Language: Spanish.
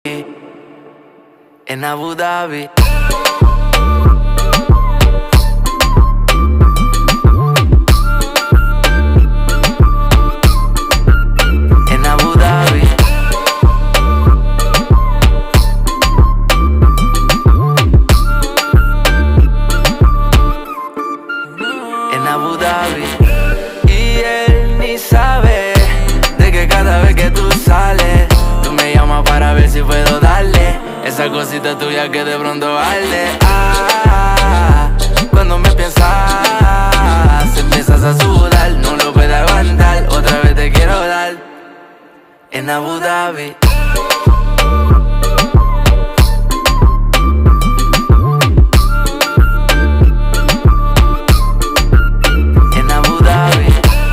En Abu Dhabi. En Abu Dhabi. En Abu Dhabi. Y él ni sabe de que cada vez que tú sales, tú me llamas para ver si puedo darle esa cosita tuya que de pronto arde. Cuando me piensas, empiezas a sudar, no lo puedo aguantar. Otra vez te quiero dar en Abu Dhabi.